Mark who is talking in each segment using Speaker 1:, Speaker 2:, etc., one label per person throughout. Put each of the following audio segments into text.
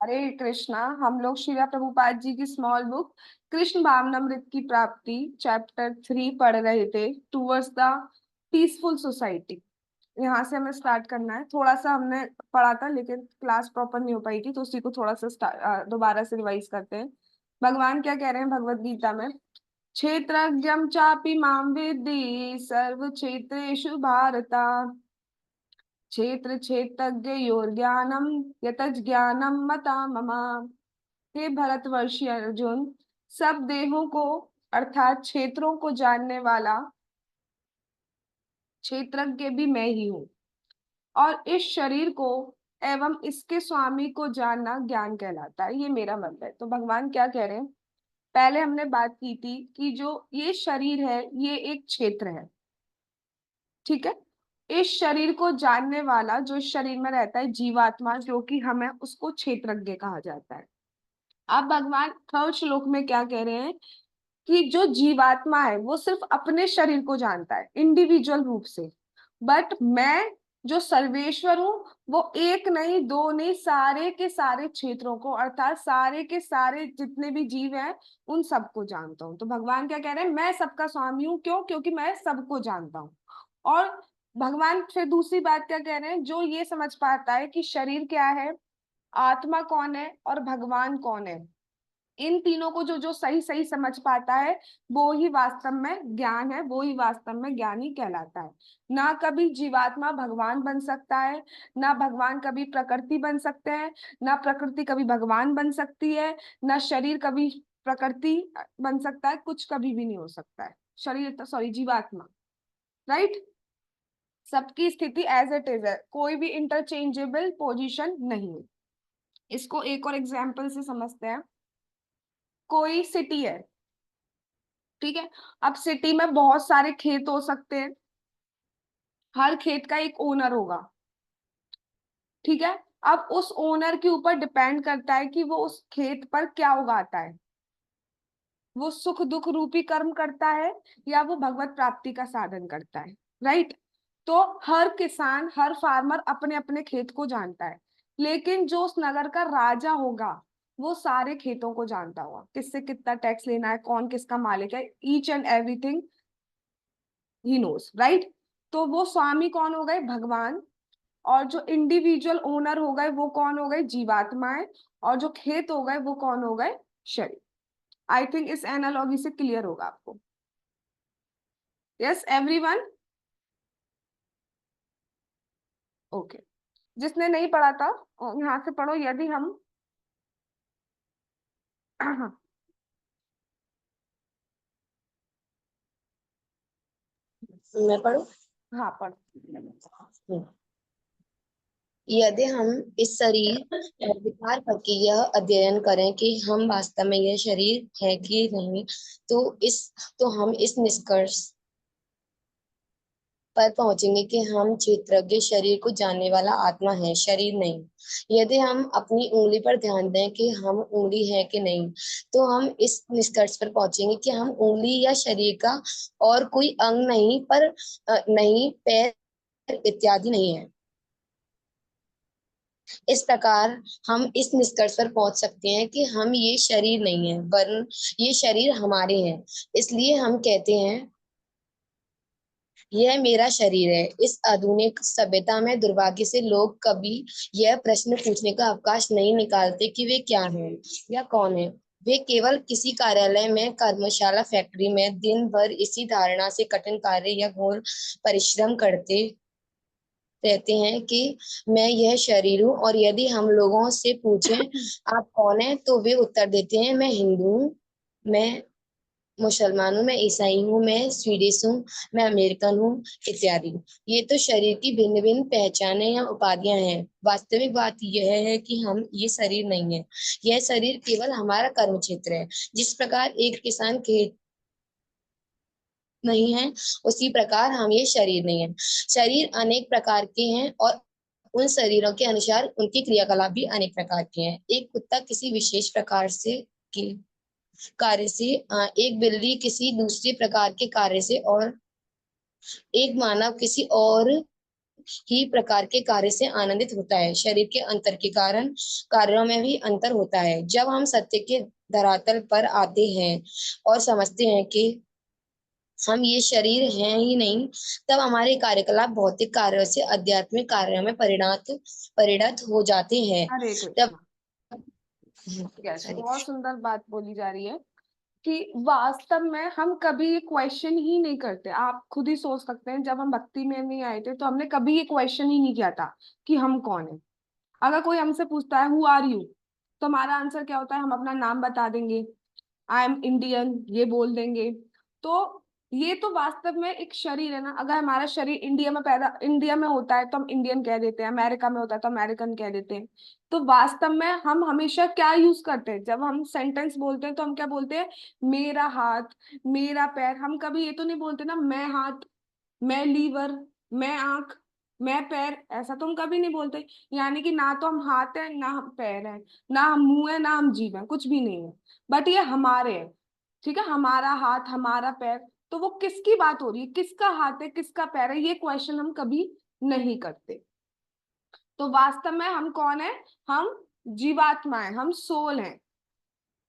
Speaker 1: हरे कृष्णा। हम लोग श्रीला प्रभुपाद जी की स्मॉल बुक कृष्ण भावनामृत की प्राप्ति चैप्टर 3 पढ़ रहे थे, टूवर्ड्स द पीसफुल सोसाइटी। यहाँ से हमें स्टार्ट करना है। थोड़ा सा हमने पढ़ा था लेकिन क्लास प्रॉपर नहीं हो पाई थी, तो उसी को थोड़ा सा दोबारा से रिवाइज करते हैं। भगवान क्या कह रहे हैं भगवत गीता में? क्षेत्रज्ञं चापि मां विद्धि सर्व क्षेत्रेषु भारता, क्षेत्र क्षेत्रज्ञयोर्ज्ञानम यतज ज्ञानम मता मम। हे भरतवर्षी अर्जुन, सब देहों को अर्थात क्षेत्रों को जानने वाला क्षेत्रज्ञ भी मैं ही हूँ, और इस शरीर को एवं इसके स्वामी को जानना ज्ञान कहलाता है। ये मेरा मत है। तो भगवान क्या कह रहे हैं? पहले हमने बात की थी कि जो ये शरीर है ये एक क्षेत्र है, ठीक है। इस शरीर को जानने वाला जो इस शरीर में रहता है जीवात्मा, जो कि हमें उसको क्षेत्रज्ञ कहा जाता है। अब भगवान थर्ड श्लोक में क्या कह रहे हैं कि जो जीवात्मा है वो सिर्फ अपने शरीर को जानता है इंडिविजुअल रूप से, बट मैं जो सर्वेश्वर हूँ वो एक नहीं दो नहीं सारे के सारे क्षेत्रों को अर्थात सारे के सारे जितने भी जीव हैं उन सबको जानता हूँ। तो भगवान क्या कह रहे हैं? मैं सबका स्वामी हूँ। क्यों? क्योंकि मैं सबको जानता हूँ। और भगवान फिर दूसरी बात क्या कह रहे हैं? जो ये समझ पाता है कि शरीर क्या है, आत्मा कौन है और भगवान कौन है, इन तीनों को जो जो सही सही समझ पाता है वो ही वास्तव में ज्ञान है, वो ही वास्तव में ज्ञानी कहलाता है। ना कभी जीवात्मा भगवान बन सकता है, ना भगवान कभी प्रकृति बन सकते हैं, ना प्रकृति कभी भगवान बन सकती है, ना शरीर कभी प्रकृति बन सकता है। कुछ कभी भी नहीं हो सकता है। शरीर तो सॉरी जीवात्मा, राइट। सबकी स्थिति एज इट इज है, कोई भी इंटरचेंजेबल पोजीशन नहीं है। इसको एक और एग्जाम्पल से समझते हैं। कोई सिटी है, ठीक है। अब सिटी में बहुत सारे खेत हो सकते हैं, हर खेत का एक ओनर होगा, ठीक है। अब उस ओनर के ऊपर डिपेंड करता है कि वो उस खेत पर क्या उगाता है, वो सुख दुख रूपी कर्म करता है या वो भगवत प्राप्ति का साधन करता है, राइट। तो हर किसान हर फार्मर अपने अपने खेत को जानता है, लेकिन जो उस नगर का राजा होगा वो सारे खेतों को जानता होगा, किससे कितना टैक्स लेना है, कौन किसका मालिक है, each and everything he knows, right. तो वो स्वामी कौन हो गए? भगवान। और जो इंडिविजुअल ओनर हो गए वो कौन हो गए? जीवात्माएं। और जो खेत हो गए वो कौन हो गए? शरीर। आई थिंक इस एनालॉजी से क्लियर होगा आपको। Yes everyone? ओके। जिसने नहीं पढ़ा था यहाँ से पढ़ो। यदि हम
Speaker 2: मैं पढ़ूं?
Speaker 1: हाँ पढ़ो।
Speaker 2: यदि हम इस शरीर पर विचार करके यह अध्ययन करें कि हम वास्तव में यह शरीर है कि नहीं, तो हम इस निष्कर्ष पर पहुंचेंगे कि हम क्षेत्रज्ञ शरीर को जानने वाला आत्मा है, शरीर नहीं। यदि हम अपनी उंगली पर ध्यान दें कि हम उंगली है कि नहीं, तो हम इस निष्कर्ष पर पहुंचेंगे कि हम उंगली या शरीर का और कोई अंग नहीं, पर नहीं पैर इत्यादि नहीं है। इस प्रकार हम इस निष्कर्ष पर पहुंच सकते हैं कि हम ये शरीर नहीं है, वरन ये शरीर हमारे हैं। इसलिए हम कहते हैं यह मेरा शरीर है। इस आधुनिक सभ्यता में दुर्भाग्य से लोग कभी यह प्रश्न पूछने का अवकाश नहीं निकालते कि वे क्या हैं या कौन है। वे केवल किसी कार्यालय में, कर्मशाला, फैक्ट्री में दिन भर इसी धारणा से कठिन कार्य या घोर परिश्रम करते रहते हैं कि मैं यह शरीर हूँ। और यदि हम लोगों से पूछें आप कौन है, तो वे उत्तर देते हैं मैं हिंदू हूँ, मैं मुसलमान हूँ, मैं ईसाई हूँ, मैं स्वीडिश हूँ, मैं अमेरिकन हूँ, इत्यादि। ये तो शरीर की भिन्न भिन्न पहचानें या उपाधियां हैं। वास्तविक बात यह है कि हम ये शरीर नहीं है। यह शरीर केवल हमारा कर्म क्षेत्र है। जिस प्रकार एक किसान खेत नहीं है, उसी प्रकार हम ये शरीर नहीं है। शरीर अनेक प्रकार के हैं और उन शरीरों के अनुसार उनकी क्रियाकलाप भी अनेक प्रकार के हैं। एक कुत्ता किसी विशेष प्रकार से की कार्य से, एक बिल्ली किसी दूसरे प्रकार के कार्य से, और एक मानव किसी और ही प्रकार के कार्य से आनंदित होता है। शरीर के अंतर के कारण कार्यों में भी अंतर होता है। जब हम सत्य के धरातल पर आते हैं और समझते हैं कि हम ये शरीर हैं ही नहीं, तब हमारे कार्यकलाप भौतिक कार्यों से आध्यात्मिक कार्यों में परिणत परिणत हो जाते हैं।
Speaker 1: हरे
Speaker 2: तब
Speaker 1: कृष्णा। यस, बहुत सुंदर बात बोली जा रही है कि वास्तव में हम कभी ये क्वेश्चन ही नहीं करते। आप खुद ही सोच सकते हैं, जब हम भक्ति में नहीं आए थे तो हमने कभी ये क्वेश्चन ही नहीं किया था कि हम कौन है। अगर कोई हमसे पूछता है हु आर यू, तो हमारा आंसर क्या होता है? हम अपना नाम बता देंगे, आई एम इंडियन, ये बोल देंगे। तो ये तो वास्तव में एक शरीर है ना। अगर हमारा शरीर इंडिया में होता है तो हम इंडियन कह देते हैं, अमेरिका में होता है तो अमेरिकन कह देते हैं। तो वास्तव में हम हमेशा क्या यूज करते हैं? जब हम सेंटेंस बोलते हैं तो हम क्या बोलते हैं? मेरा हाथ, मेरा पैर। हम कभी ये तो नहीं बोलते ना, मैं हाथ, मैं लीवर, मैं आंख, मैं पैर। ऐसा तो हम कभी नहीं बोलते। यानी कि ना तो हम हाथ है, ना हम पैर है, ना हम मुंह है, ना हम जीभ है, कुछ भी नहीं है। बट ये हमारे है। ठीक है, हमारा हाथ, हमारा पैर। तो वो किसकी बात हो रही है? किसका हाथ है, किसका पैर है? ये क्वेश्चन हम कभी नहीं करते। तो वास्तव में हम कौन है? हम जीवात्मा है, हम सोल हैं।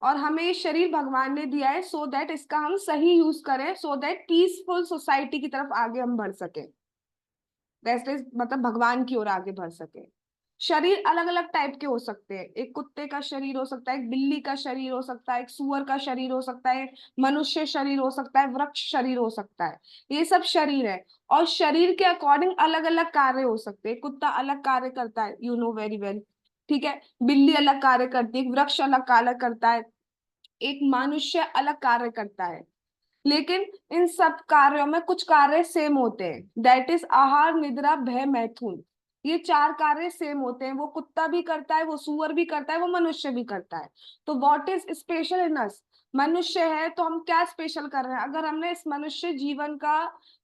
Speaker 1: और हमें ये शरीर भगवान ने दिया है सो दैट इसका हम सही यूज करें, सो दैट पीसफुल सोसाइटी की तरफ आगे हम बढ़ सके। वैसे मतलब भगवान की ओर आगे बढ़ सके। शरीर अलग अलग टाइप के हो सकते हैं। एक कुत्ते का शरीर हो सकता है, एक बिल्ली का शरीर हो सकता है, एक सुअर का शरीर हो सकता है, मनुष्य शरीर हो सकता है, वृक्ष शरीर हो सकता है। ये सब शरीर है। और शरीर के अकॉर्डिंग अलग अलग कार्य हो सकते हैं। कुत्ता अलग कार्य करता है, यू नो वेरी वेल। ठीक है, बिल्ली अलग कार्य करती है, एक वृक्ष अलग कार्य करता है, एक मनुष्य अलग कार्य करता है। लेकिन इन सब कार्यों में कुछ कार्य सेम होते हैं। दैट इज आहार, निद्रा, भय, मैथुन। ये चार कार्य सेम होते हैं। वो कुत्ता भी करता है, वो सुअर भी करता है, वो मनुष्य भी करता है। तो व्हाट इज स्पेशल इन अस? मनुष्य है तो हम क्या स्पेशल कर रहे हैं? अगर हमने इस मनुष्य जीवन का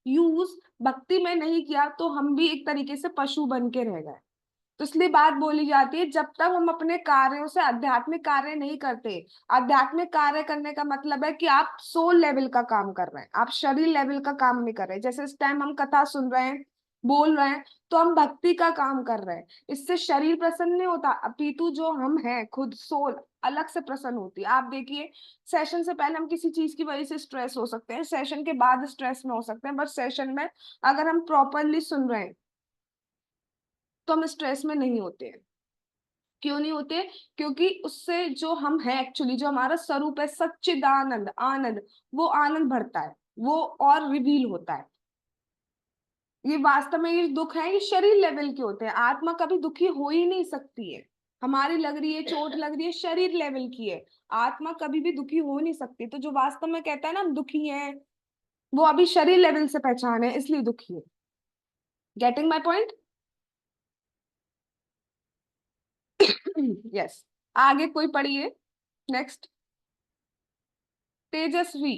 Speaker 1: यूज भक्ति में नहीं किया तो हम भी एक तरीके से पशु बन के रह गए। तो इसलिए बात बोली जाती है, जब तक हम अपने कार्यों से आध्यात्मिक कार्य नहीं करते। आध्यात्मिक कार्य करने का मतलब है कि आप सोल लेवल का काम कर रहे हैं, आप शरीर लेवल का काम नहीं कर रहे। जैसे इस टाइम हम कथा सुन रहे हैं, बोल रहे हैं, तो हम भक्ति का काम कर रहे हैं। इससे शरीर प्रसन्न नहीं होता, अपितु जो हम हैं खुद सोल अलग से प्रसन्न होती है। आप देखिए, सेशन से पहले हम किसी चीज की वजह से स्ट्रेस हो सकते हैं, सेशन के बाद स्ट्रेस में हो सकते हैं, बट सेशन में अगर हम प्रॉपरली सुन रहे हैं तो हम स्ट्रेस में नहीं होते हैं। क्यों नहीं होते? क्योंकि उससे जो हम हैं एक्चुअली, जो हमारा स्वरूप है सच्चिदानंद आनंद, वो आनंद बढ़ता है, वो और रिवील होता है। ये वास्तव में ये दुख है, ये शरीर लेवल के होते हैं। आत्मा कभी दुखी हो ही नहीं सकती है। हमारी लग रही है चोट, लग रही है, शरीर लेवल की है। आत्मा कभी भी दुखी हो नहीं सकती। तो जो वास्तव में कहता है ना हम दुखी हैं, वो अभी शरीर लेवल से पहचान है, इसलिए दुखी है। Getting my point? यस। आगे कोई पढ़िए। Next. Tejashwi.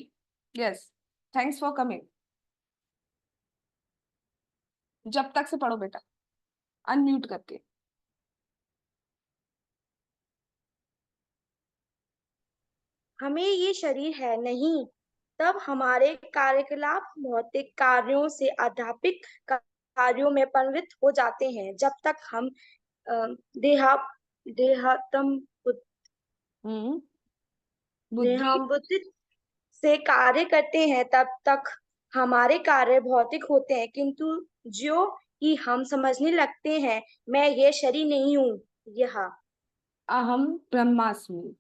Speaker 1: Yes, thanks for coming. जब तक से पढ़ो बेटा, अनम्यूट करके।
Speaker 3: हमें ये शरीर है नहीं, तब हमारे कार्यकलाप भौतिक कार्यों से आध्यात्मिक कार्यों में परिणत हो जाते हैं। जब तक हम अ, देहा देहात्म
Speaker 1: हम्म। बुद्धि।
Speaker 3: देहात्म से कार्य करते हैं, तब तक हमारे कार्य भौतिक होते हैं। किंतु जो ही हम समझने लगते हैं मैं ये शरीर नहीं हूँ, यह
Speaker 1: अहम ब्रह्मास्मि।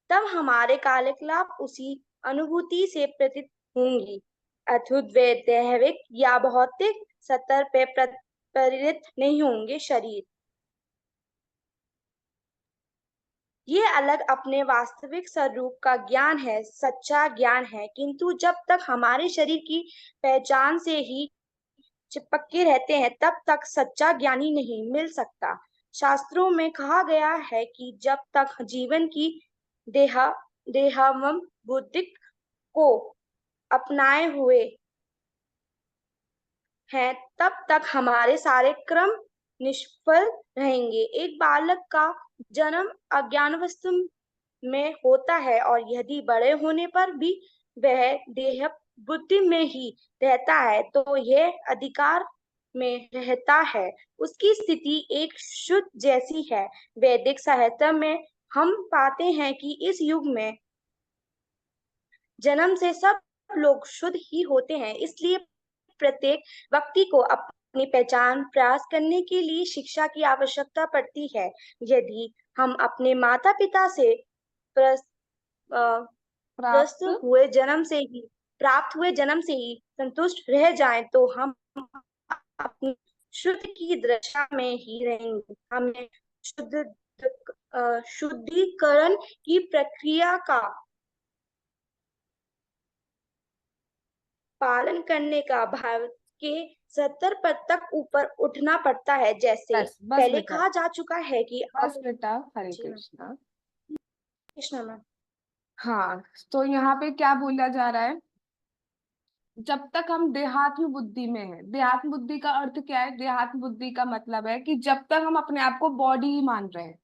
Speaker 3: तब हमारे कार्यकलाप उसी अनुभूति से प्रतीत होंगी। अद्भुत वे दैविक या भौतिक सत्तर पे प्रेरित नहीं होंगे। शरीर ये अलग अपने वास्तविक स्वरूप का ज्ञान है, सच्चा ज्ञान है। किंतु जब तक हमारे शरीर की पहचान से ही चिपके रहते हैं तब तक सच्चा ज्ञानी नहीं मिल सकता। शास्त्रों में कहा गया है कि जब तक जीवन की देहा देहावम बुद्धिक को अपनाए हुए हैं, तब तक हमारे सारे क्रम निष्फल रहेंगे। एक बालक का जन्म अज्ञानावस्था में होता है और यदि बड़े होने पर भी वह देह बुद्धि में ही रहता है तो यह अधिकार में रहता है। उसकी स्थिति एक शुद्ध जैसी है। वैदिक साहित्य में हम पाते हैं कि इस युग में जन्म से सब लोग शुद्ध ही होते हैं, इसलिए प्रत्येक व्यक्ति को अपनी पहचान प्रयास करने के लिए शिक्षा की आवश्यकता पड़ती है। यदि हम अपने माता पिता से प्रस, अ, प्रस्त
Speaker 1: प्राप्त
Speaker 3: हुए जन्म से ही प्राप्त हुए जन्म से ही संतुष्ट रह जाएं तो हम अपनी शुद्ध की दशा में ही रहेंगे। हमें शुद्धिकरण की प्रक्रिया का पालन करने का भारत के 70 पद तक ऊपर उठना पड़ता है। जैसे
Speaker 1: बस बस
Speaker 3: पहले
Speaker 1: बेटा,
Speaker 3: कहा जा चुका है कि
Speaker 1: बस
Speaker 3: अब
Speaker 1: बेटा, हरे
Speaker 3: जी मैम,
Speaker 1: कृष्णा।
Speaker 3: कृष्णा मैम।
Speaker 1: हाँ, तो यहाँ पे क्या बोला जा रहा है, जब तक हम देहात्म बुद्धि में है। देहात्म बुद्धि का अर्थ क्या है? देहात्म बुद्धि का मतलब है कि जब तक हम अपने आप को बॉडी ही मान रहे हैं,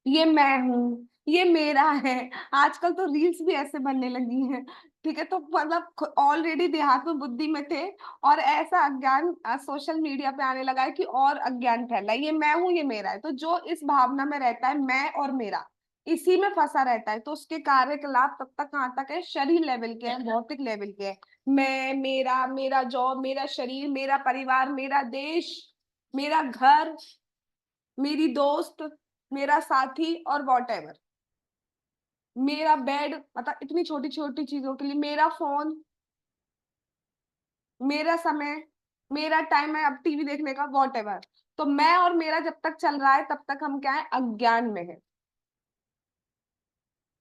Speaker 1: ये मैं हूँ, ये मेरा है। आजकल तो रील्स भी ऐसे बनने लगी हैं, ठीक है? तो मतलब ऑलरेडी देहात्म बुद्धि में थे, और ऐसा अज्ञान सोशल मीडिया पे आने लगा है कि और अज्ञान फैला है। ये मैं हूँ, ये मेरा है। तो जो इस भावना में रहता है, मैं और मेरा, इसी में फंसा रहता है, तो उसके कार्यकलाप तब तक कहाँ तक है? शरीर लेवल के हैं, भौतिक लेवल के हैं। मैं, मेरा, मेरा जॉब, मेरा शरीर, मेरा परिवार, मेरा देश, मेरा घर, मेरी दोस्त, मेरा साथी, और वॉट एवर, मेरा बेड, मतलब इतनी छोटी छोटी चीजों के लिए, मेरा फोन, मेरा समय, मेरा टाइम है अब टीवी देखने का, वॉट एवर। तो मैं और मेरा जब तक चल रहा है तब तक हम क्या है? अज्ञान में है।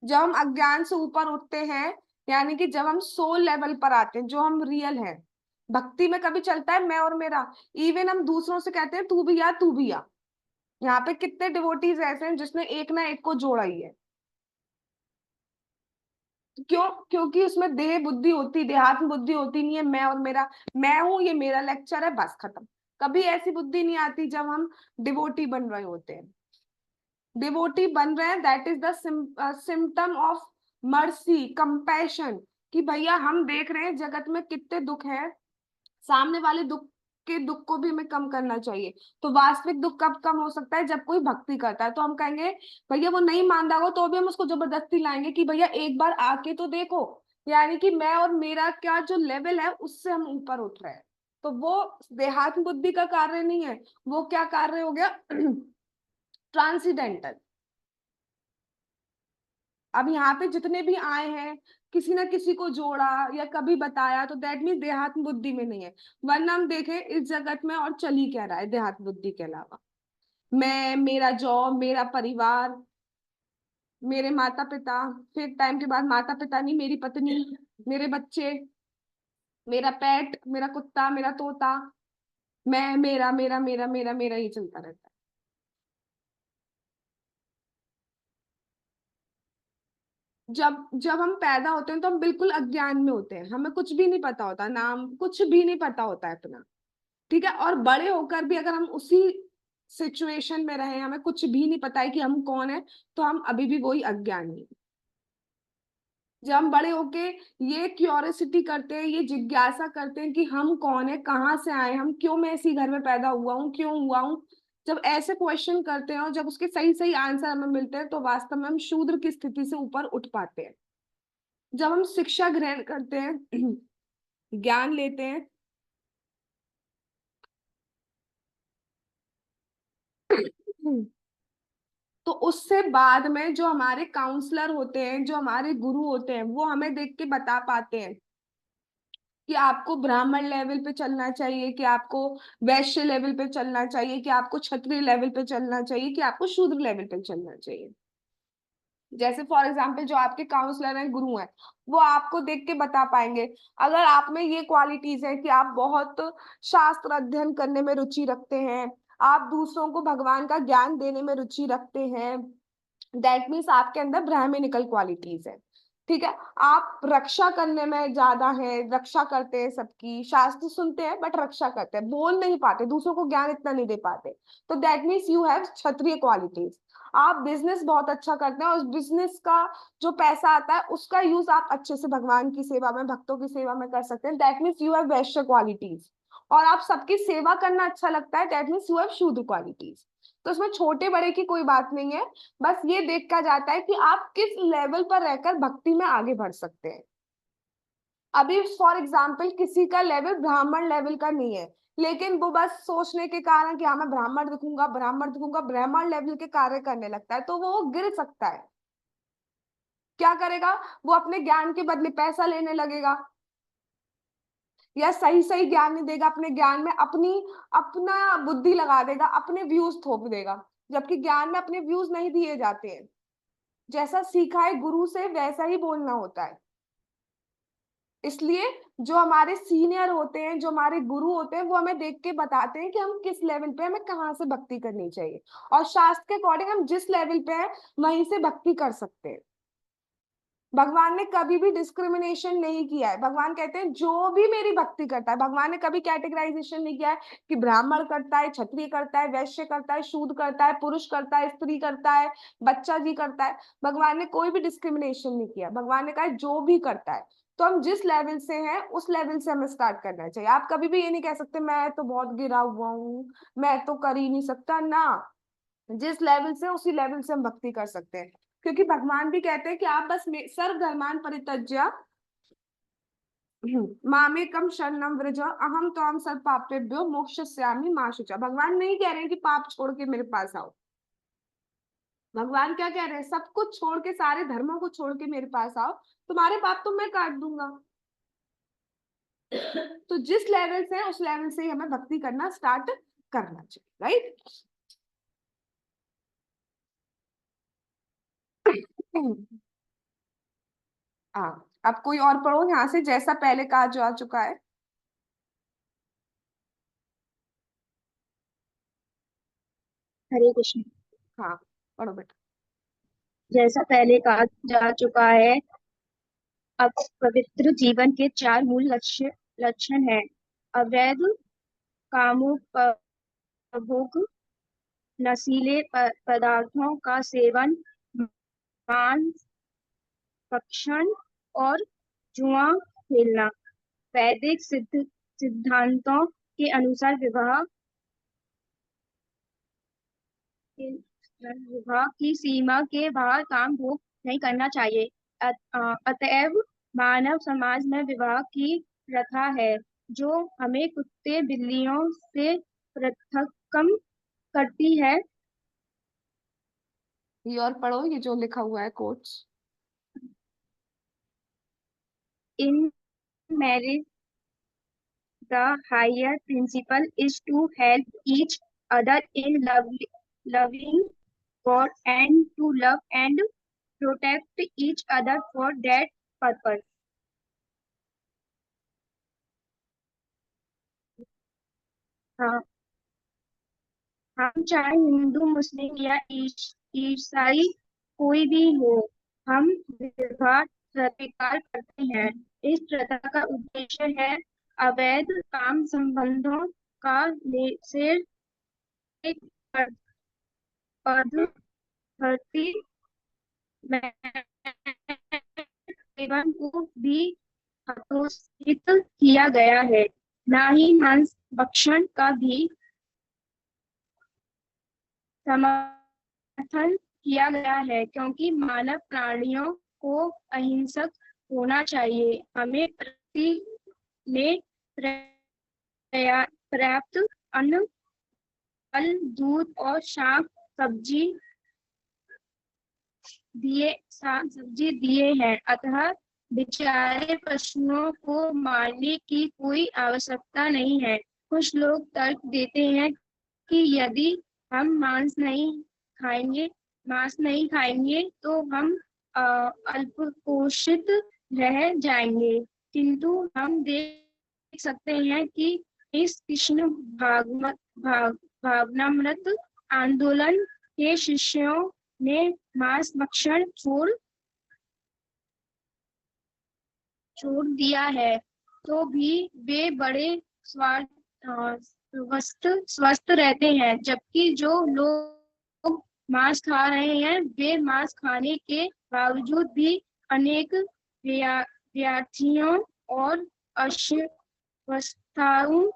Speaker 1: जब हम अज्ञान से ऊपर उठते हैं, यानी कि जब हम सोल लेवल पर आते हैं, जो हम रियल हैं, भक्ति में कभी चलता है मैं और मेरा। इवन हम दूसरों से कहते हैं तू भी आ, तू भी आ। यहाँ पे कितने डिवोटीज ऐसे हैं जिसने एक ना एक को जोड़ा ही है। क्यों? क्योंकि उसमें देह बुद्धि होती, देहात्म बुद्धि होती नहीं है। मैं और मेरा, मैं हूं, ये मेरा लेक्चर है, बस खत्म। कभी ऐसी बुद्धि नहीं आती जब हम डिवोटी बन रहे होते हैं। डिवोटी बन रहे हैं, that is the symptom of mercy, compassion, कि भैया हम देख रहे हैं जगत में कितने दुख हैं, सामने वाले दुख के दुख को भी हमें कम करना चाहिए। तो वास्तविक दुख कब कम हो सकता है? जब कोई भक्ति करता है। तो हम कहेंगे भैया वो नहीं मान रहा हो, तो भी हम उसको जबरदस्ती लाएंगे कि भैया एक बार आके तो देखो। यानी कि मैं और मेरा क्या जो लेवल है, उससे हम ऊपर उठ रहे हैं। तो वो देहात्म बुद्धि का कार्य नहीं है, वो क्या कार्य हो गया? ट्रांसीडेंटल। अब यहाँ पे जितने भी आए हैं, किसी ना किसी को जोड़ा या कभी बताया, तो दैट मीन देहात्म बुद्धि में नहीं है। वरना हम देखें इस जगत में और चल ही क्या रहा है देहात्म बुद्धि के अलावा? मैं, मेरा जॉब, मेरा परिवार, मेरे माता पिता, फिर टाइम के बाद माता पिता नहीं, मेरी पत्नी, मेरे बच्चे, मेरा पेट, मेरा कुत्ता, मेरा तोता, मैं, मेरा मेरा मेरा मेरा मेरा ही चलता रहता है। जब जब हम पैदा होते हैं तो हम बिल्कुल अज्ञान में होते हैं, हमें कुछ भी नहीं पता होता, नाम कुछ भी नहीं पता होता है अपना, ठीक है? और बड़े होकर भी अगर हम उसी सिचुएशन में रहे, हमें कुछ भी नहीं पता है कि हम कौन है, तो हम अभी भी वही अज्ञानी हैं। जब हम बड़े होके ये क्यूरियोसिटी करते हैं, ये जिज्ञासा करते हैं कि हम कौन है, कहाँ से आए हम, क्यों मैं इसी घर में पैदा हुआ हूँ, क्यों हुआ हूँ, जब ऐसे क्वेश्चन करते हैं और जब उसके सही सही आंसर हमें मिलते हैं, तो वास्तव में हम शूद्र की स्थिति से ऊपर उठ पाते हैं। जब हम शिक्षा ग्रहण करते हैं, ज्ञान लेते हैं, तो उससे बाद में जो हमारे काउंसलर होते हैं, जो हमारे गुरु होते हैं, वो हमें देख के बता पाते हैं कि आपको ब्राह्मण लेवल पे चलना चाहिए, कि आपको वैश्य लेवल पे चलना चाहिए, कि आपको क्षत्रिय लेवल पे चलना चाहिए, कि आपको शूद्र लेवल पे चलना चाहिए। जैसे फॉर एग्जाम्पल जो आपके काउंसलर हैं, गुरु हैं, वो आपको देख के बता पाएंगे। अगर आप में ये क्वालिटीज है कि आप बहुत शास्त्र अध्ययन करने में रुचि रखते हैं, आप दूसरों को भगवान का ज्ञान देने में रुचि रखते हैं, दैट मीन्स आपके अंदर ब्राह्मणिकल क्वालिटीज है। ठीक है। आप रक्षा करने में ज्यादा है, रक्षा करते हैं सबकी, शास्त्र सुनते हैं बट रक्षा करते हैं, बोल नहीं पाते, दूसरों को ज्ञान इतना नहीं दे पाते, तो that means you have Kshatriya qualities. आप बिजनेस बहुत अच्छा करते हैं और उस बिजनेस का जो पैसा आता है उसका यूज आप अच्छे से भगवान की सेवा में, भक्तों की सेवा में कर सकते हैं, that means you have Vysya qualities. और आप सबकी सेवा करना अच्छा लगता है, दैट मीन्स यू हैव शूद्र क्वालिटीज। तो इसमें छोटे बड़े की कोई बात नहीं है, बस ये देखा जाता है कि आप किस लेवल पर रहकर भक्ति में आगे बढ़ सकते हैं। अभी फॉर एग्जाम्पल किसी का लेवल ब्राह्मण लेवल का नहीं है, लेकिन वो बस सोचने के कारण कि हाँ मैं ब्राह्मण दिखूंगा, ब्राह्मण दिखूंगा, ब्राह्मण लेवल के कार्य करने लगता है, तो वो गिर सकता है। क्या करेगा? वो अपने ज्ञान के बदले पैसा लेने लगेगा, या सही सही ज्ञान नहीं देगा, अपने ज्ञान में अपनी अपना बुद्धि लगा देगा, अपने व्यूज थोप देगा, जबकि ज्ञान में अपने व्यूज नहीं दिए जाते हैं। जैसा सीखा है गुरु से वैसा ही बोलना होता है। इसलिए जो हमारे सीनियर होते हैं, जो हमारे गुरु होते हैं, वो हमें देख के बताते हैं कि हम किस लेवल पे, हमें कहाँ से भक्ति करनी चाहिए, और शास्त्र के अकॉर्डिंग हम जिस लेवल पे हैं वहीं से भक्ति कर सकते हैं। भगवान ने कभी भी डिस्क्रिमिनेशन नहीं किया है। भगवान कहते हैं जो भी मेरी भक्ति करता है, भगवान ने कभी कैटेगराइजेशन नहीं किया है कि ब्राह्मण करता है, क्षत्रिय करता है, वैश्य करता है, शूद्र करता है, पुरुष करता है, स्त्री करता है, बच्चा जी करता है। भगवान ने कोई भी डिस्क्रिमिनेशन नहीं किया। भगवान ने कहा जो भी करता है, तो हम जिस लेवल से हैं उस लेवल से हमें स्टार्ट करना चाहिए। आप कभी भी ये नहीं कह सकते मैं तो बहुत गिरा हुआ हूँ, मैं तो कर ही नहीं सकता ना। जिस लेवल से, उसी लेवल से हम भक्ति कर सकते हैं, क्योंकि भगवान भी कहते हैं कि आप बस सर्व धर्मान परित्यज्य मामेकम शरणम व्रज अहम त्वाम सर्व पापेभ्यो मोक्षयिष्यामि मा शुचा। भगवान नहीं कह रहे हैं कि पाप छोड़ के मेरे पास आओ। भगवान क्या कह रहे हैं? सब कुछ छोड़ के, सारे धर्मों को छोड़ के मेरे पास आओ, तुम्हारे पाप तो मैं काट दूंगा। तो जिस लेवल से है उस लेवल से ही हमें भक्ति करना स्टार्ट करना चाहिए, राइट। हाँ, अब कोई और पढ़ो यहाँ से, जैसा पहले कहा जा चुका है।
Speaker 3: हरे कृष्ण।
Speaker 1: हाँ, पढ़ो बेटा।
Speaker 3: जैसा पहले कहा जा चुका है, अब पवित्र जीवन के चार मूल लक्षण हैं। अवैध कामोपभोग, नशीले पदार्थों का सेवन, मांस भक्षण और जुआ खेलना। वैदिक सिद्धांतों के अनुसार विवाह की सीमा के बाहर काम भोग नहीं करना चाहिए। अतएव मानव समाज में विवाह की प्रथा है, जो हमें कुत्ते बिल्लियों से पृथक्कम करती है।
Speaker 1: ये और पढ़ो, ये जो लिखा हुआ है quotes.
Speaker 3: In marriage the higher principle is to help each other in loving God and to love and protect each other for that purpose. हाँ, हम चाहे हिंदू, मुस्लिम या ईसाई कोई भी हो, हम विवाह स्वीकार करते हैं। इस प्रथा का उद्देश्य है अवैध काम संबंधों का से पद्धति में जीवन को भी हतोत्साहित किया गया है। ना ही मांस भक्षण का भी समर्थन किया गया है, क्योंकि मानव प्राणियों को अहिंसक होना चाहिए। हमें प्रकृति में पर्याप्त अन्न, फल, दूध और साग सब्जी दिए हैं, अतः बेचारे पशुओं को मारने की कोई आवश्यकता नहीं है। कुछ लोग तर्क देते हैं कि यदि हम मांस नहीं खाएंगे तो हम अल्पपोषित रह जाएंगे, किंतु हम देख सकते हैं कि इस कृष्ण भावनामृत आंदोलन के शिष्यों ने मांस भक्षण छोड़
Speaker 4: छोड़ दिया है तो भी वे बड़े स्वस्थ रहते हैं, जबकि जो लोग मांस खा रहे हैं वे मांस खाने के बावजूद भी अनेक व्याधियों और अस्वस्थताओं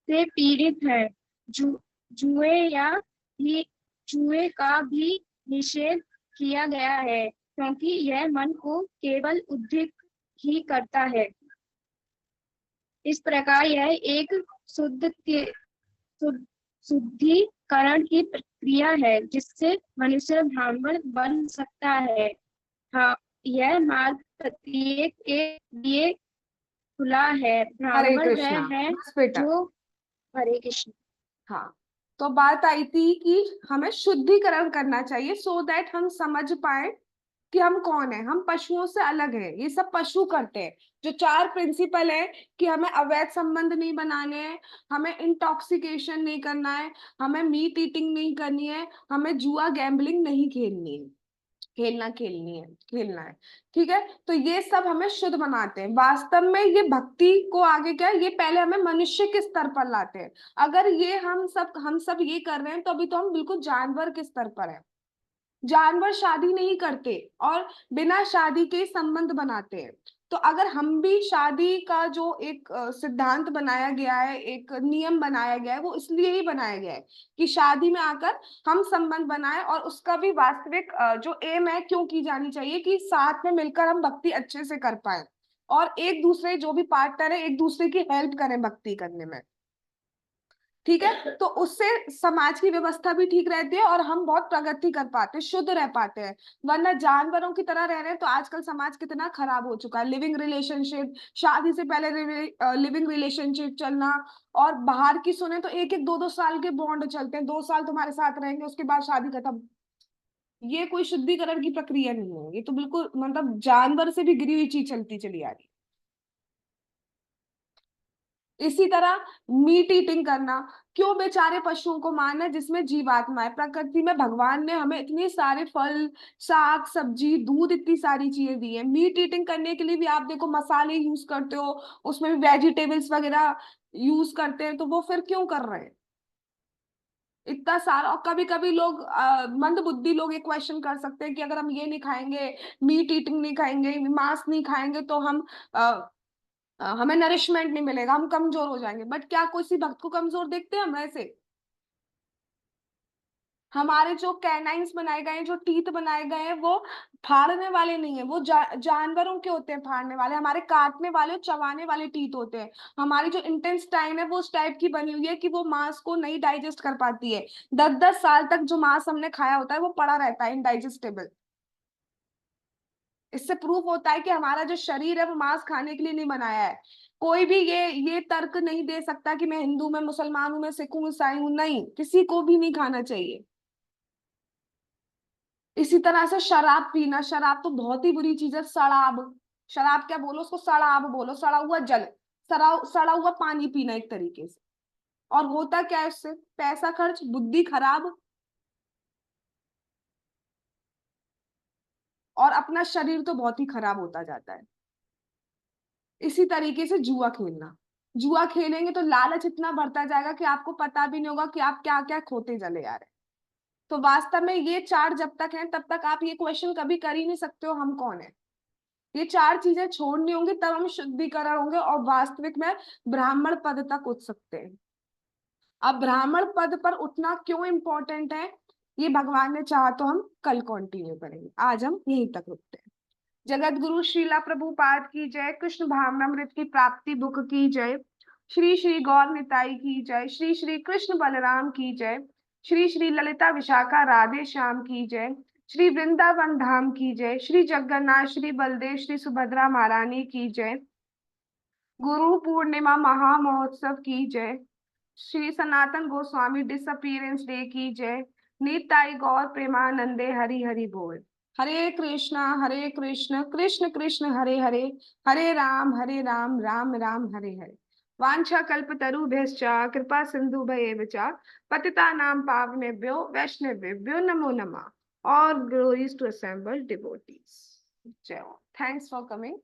Speaker 4: से पीड़ित है। जु, जुए या ही जुए का भी निषेध किया गया है, क्योंकि यह मन को केवल उद्विग्न ही करता है। इस प्रकार यह एक शुद्धिकरण की प्रक्रिया है जिससे मनुष्य ब्राह्मण बन सकता है। हाँ, यह मार्ग प्रत्येक के लिए खुला है।
Speaker 1: हरे
Speaker 4: ब्राह्मण
Speaker 1: कृष्णा।
Speaker 4: वह है
Speaker 1: बस बेटा।
Speaker 4: जो हरे कृष्ण।
Speaker 1: हाँ, तो बात आई थी कि हमें शुद्धिकरण करना चाहिए सो दैट हम समझ पाए कि हम कौन है। हम पशुओं से अलग है, ये सब पशु करते हैं। जो 4 प्रिंसिपल है कि हमें अवैध संबंध नहीं बनाने हैं, हमें इंटॉक्सिकेशन नहीं करना है, हमें मीट ईटिंग नहीं करनी है, हमें जुआ गैम्बलिंग नहीं खेलनी है, खेलना है। ठीक है, तो ये सब हमें शुद्ध बनाते हैं। वास्तव में ये भक्ति को आगे क्या है, ये पहले हमें मनुष्य के स्तर पर लाते हैं। अगर ये हम सब ये कर रहे हैं तो अभी तो हम बिल्कुल जानवर के स्तर पर है। जानवर शादी नहीं करते और बिना शादी के संबंध बनाते हैं। तो अगर हम भी शादी का जो एक सिद्धांत बनाया गया है, एक नियम बनाया गया है, वो इसलिए ही बनाया गया है कि शादी में आकर हम संबंध बनाए, और उसका भी वास्तविक जो एम है क्यों की जानी चाहिए कि साथ में मिलकर हम भक्ति अच्छे से कर पाए और एक दूसरे जो भी पार्टनर है एक दूसरे की हेल्प करें भक्ति करने में। ठीक है, तो उससे समाज की व्यवस्था भी ठीक रहती है और हम बहुत प्रगति कर पाते हैं, शुद्ध रह पाते हैं। वरना जानवरों की तरह रह रहे हैं तो आजकल समाज कितना खराब हो चुका है। लिविंग रिलेशनशिप, शादी से पहले लिविंग रिलेशनशिप चलना, और बाहर की सुने तो 1-1, 2-2 साल के बॉन्ड चलते हैं। 2 साल तुम्हारे साथ रहेंगे, उसके बाद शादी खत्म। ये कोई शुद्धिकरण की प्रक्रिया नहीं है, ये तो बिल्कुल मतलब जानवर से भी गिरी हुई चीज चलती चली आ रही। इसी तरह मीट ईटिंग करना, क्यों बेचारे पशुओं को मारना जिसमें जीवात्मा है। प्रकृति में भगवान ने हमें इतने सारे फल, साग सब्जी, दूध, इतनी सारी चीजें दी है। मीट ईटिंग करने के लिए भी आप देखो मसाले यूज करते हो, उसमें भी वेजिटेबल्स वगैरह यूज करते हैं, तो वो फिर क्यों कर रहे हैं इतना सारा। और कभी कभी लोग मंद बुद्धि लोग एक क्वेश्चन कर सकते हैं कि अगर हम ये नहीं खाएंगे, मीट ईटिंग नहीं खाएंगे, मांस नहीं खाएंगे, तो हमें नरिशमेंट नहीं मिलेगा, हम कमजोर हो जाएंगे। बट क्या किसी भक्त को कमजोर देखते हैं हम ऐसे? हमारे जो कैनाइंस बनाए गए हैं, जो टीथ बनाए गए हैं, वो फाड़ने वाले नहीं है, वो जानवरों के होते हैं फाड़ने वाले। हमारे काटने वाले और चबाने वाले टीथ होते हैं। हमारी जो इंटेस्टाइन है वो उस टाइप की बनी हुई है कि वो मांस को नहीं डाइजेस्ट कर पाती है। 10-10 साल तक जो मांस हमने खाया होता है वो पड़ा रहता है इनडाइजेस्टेबल। इससे प्रूफ होता है कि हमारा जो शरीर है वो मांस खाने के लिए नहीं बनाया है। कोई भी ये तर्क नहीं दे सकता कि मैं हिंदू, मैं मुसलमान हूं, मैं सिख हूं, ईसाई हूं। नहीं, किसी को भी नहीं खाना चाहिए। इसी तरह से शराब पीना, शराब तो बहुत ही बुरी चीज है। शराब, शराब क्या बोलो उसको, सड़ाब बोलो, सड़ा हुआ जल, सड़ा हुआ पानी पीना एक तरीके से। और होता क्या है उससे? पैसा खर्च, बुद्धि खराब, और अपना शरीर तो बहुत ही खराब होता जाता है। इसी तरीके से जुआ खेलना, जुआ खेलेंगे तो लालच इतना बढ़ता जाएगा कि आपको पता भी नहीं होगा कि आप क्या क्या खोते चले आ रहे हैं। तो वास्तव में ये 4 जब तक हैं तब तक आप ये क्वेश्चन कभी कर ही नहीं सकते हो हम कौन है। ये 4 चीजें छोड़नी होंगी, तब हम शुद्धिकरण होंगे और वास्तविक में ब्राह्मण पद तक उठ सकते हैं। अब ब्राह्मण पद पर उठना क्यों इंपॉर्टेंट है, ये भगवान ने चाहा तो हम कल कंटिन्यू करेंगे। आज हम यहीं तक रुकते हैं। जगत गुरु श्रीला प्रभुपाद की जय। कृष्ण भावनामृत की प्राप्ति बुक की जय। श्री श्री गौर निताई की जय। श्री श्री कृष्ण बलराम की जय। श्री श्री ललिता विशाखा राधे श्याम की जय। श्री वृंदावन धाम की जय। श्री जगन्नाथ, श्री बलदेव, श्री सुभद्रा महारानी की जय। गुरु पूर्णिमा महामहोत्सव की जय। श्री सनातन गोस्वामी डिसअपीयरेंस डे की जय। निताई गौर प्रेमानंदे हरि हरि बोल। हरे कृष्ण कृष्ण कृष्ण हरे हरे, हरे राम राम राम हरे हरे। वांछा कल्पतरुभ्यश्च कृपा सिंधुभ्येव च पतितानां पावनेभ्यो वैष्णवेभ्यो नमो नमः। All glories to assembled devotees. Jai. Thanks for coming.